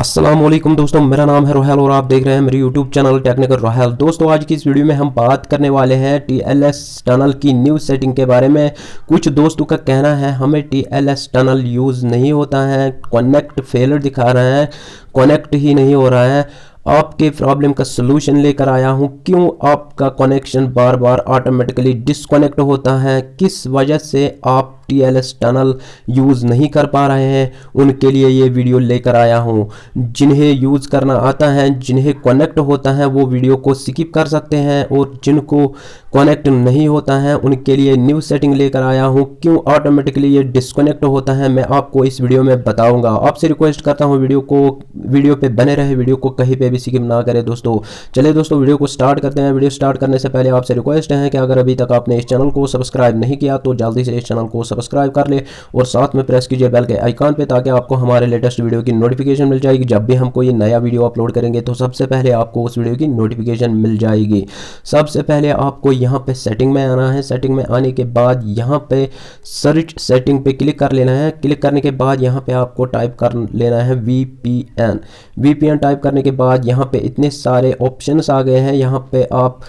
अस्सलाम वालेकुम दोस्तों, मेरा नाम है रुहाइल और आप देख रहे हैं मेरे यूट्यूब चैनल टेक्निकल रुहाइल। दोस्तों आज की इस वीडियो में हम बात करने वाले हैं टीएलएस टनल की न्यू सेटिंग के बारे में। कुछ दोस्तों का कहना है हमें टीएलएस टनल यूज़ नहीं होता है, कनेक्ट फेलर दिखा रहा है, कनेक्ट ही नहीं हो रहा है। आपके प्रॉब्लम का सलूशन लेकर आया हूं। क्यों आपका कनेक्शन बार बार ऑटोमेटिकली डिस्कनेक्ट होता है, किस वजह से आप टीएलएस टनल यूज़ नहीं कर पा रहे हैं, उनके लिए ये वीडियो लेकर आया हूं। जिन्हें यूज़ करना आता है, जिन्हें कनेक्ट होता है, वो वीडियो को स्किप कर सकते हैं, और जिनको कनेक्ट नहीं होता है उनके लिए न्यू सेटिंग लेकर आया हूं। क्यों ऑटोमेटिकली ये डिस्कनेक्ट होता है मैं आपको इस वीडियो में बताऊंगा। आपसे रिक्वेस्ट करता हूं वीडियो पे बने रहे, वीडियो को कहीं पे भी स्किप ना करें। दोस्तों चलिए दोस्तों वीडियो को स्टार्ट करते हैं। वीडियो स्टार्ट करने से पहले आपसे रिक्वेस्ट है कि अगर अभी तक आपने इस चैनल को सब्सक्राइब नहीं किया तो जल्दी से इस चैनल को सब्सक्राइब कर ले और साथ में प्रेस कीजिए बेल के आइकॉन पे, ताकि आपको हमारे लेटेस्ट वीडियो की नोटिफिकेशन मिल जाएगी। जब भी हम कोई नया वीडियो अपलोड करेंगे तो सबसे पहले आपको उस वीडियो की नोटिफिकेशन मिल जाएगी। सबसे पहले आपको यहाँ पे सेटिंग में आना है। सेटिंग में आने के बाद यहाँ पे सर्च सेटिंग पे क्लिक कर लेना है। क्लिक करने के बाद यहाँ पे आपको टाइप कर लेना है VPN टाइप करने के बाद यहाँ पे इतने सारे ऑप्शंस आ गए हैं। यहाँ पे आप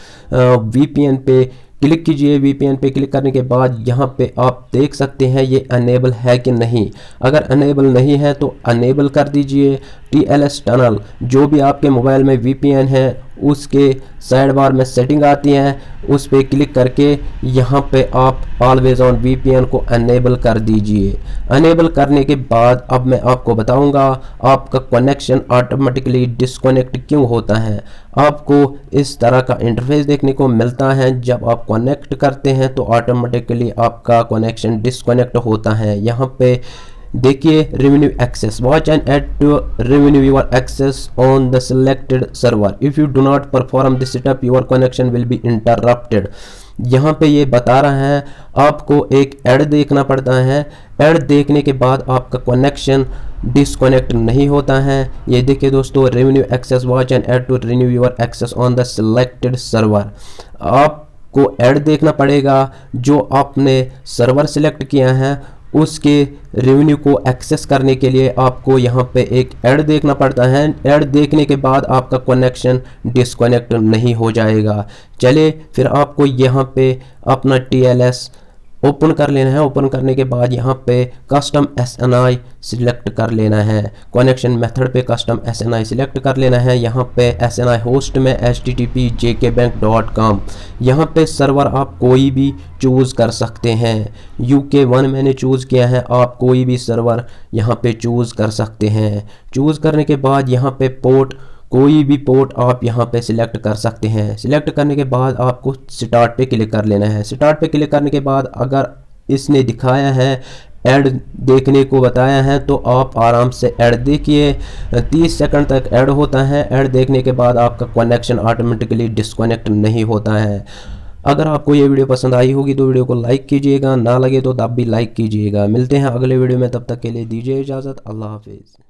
VPN पे क्लिक कीजिए। VPN पे क्लिक करने के बाद यहाँ पे आप देख सकते हैं ये अनेबल है कि नहीं। अगर अनेबल नहीं है तो अनेबल कर दीजिए। टीएलएस टनल जो भी आपके मोबाइल में VPN है उसके साइड बार में सेटिंग आती है, उस पर क्लिक करके यहाँ पे आप ऑलवेज ऑन VPN को अनेबल कर दीजिए। अनेबल करने के बाद अब मैं आपको बताऊंगा आपका कनेक्शन ऑटोमेटिकली डिस्कनेक्ट क्यों होता है। आपको इस तरह का इंटरफेस देखने को मिलता है। जब आप कनेक्ट करते हैं तो ऑटोमेटिकली आपका कनेक्शन डिस्कनेक्ट होता है। यहाँ पे देखिए revenue access, watch and ad to revenue your access on the selected server. If you do not perform this setup your connection will be interrupted. यहाँ पे ये बता रहा है आपको एक ऐड देखना पड़ता है। ऐड देखने के बाद आपका कनेक्शन डिस्कनेक्ट नहीं होता है। ये देखिए दोस्तों, revenue access, watch and ad to renew your access on the selected server. आपको ऐड देखना पड़ेगा जो आपने सर्वर सिलेक्ट किया है, उसके रेवेन्यू को एक्सेस करने के लिए आपको यहाँ पे एक ऐड देखना पड़ता है। ऐड देखने के बाद आपका कनेक्शन डिस्कनेक्ट नहीं हो जाएगा। चलिए फिर आपको यहाँ पे अपना टीएलएस ओपन कर लेना है। ओपन करने के बाद यहाँ पे कस्टम SNI सिलेक्ट कर लेना है। कनेक्शन मेथड पे कस्टम SNI सिलेक्ट कर लेना है। यहाँ पे SNI होस्ट में http://jkbank.com। यहाँ पे सर्वर आप कोई भी चूज़ कर सकते हैं। UK1 मैंने चूज़ किया है, आप कोई भी सर्वर यहाँ पे चूज़ कर सकते हैं। चूज़ करने के बाद यहाँ पे पोर्ट, कोई भी पोर्ट आप यहाँ पे सिलेक्ट कर सकते हैं। सिलेक्ट करने के बाद आपको स्टार्ट पे क्लिक कर लेना है। स्टार्ट पे क्लिक करने के बाद अगर इसने दिखाया है ऐड देखने को बताया है तो आप आराम से ऐड देखिए। 30 सेकंड तक ऐड होता है। ऐड देखने के बाद आपका कनेक्शन ऑटोमेटिकली डिस्कनेक्ट नहीं होता है। अगर आपको ये वीडियो पसंद आई होगी तो वीडियो को लाइक कीजिएगा, ना लगे तो तब भी लाइक कीजिएगा। मिलते हैं अगले वीडियो में, तब तक के लिए दीजिए इजाज़त। अल्लाह हाफिज़।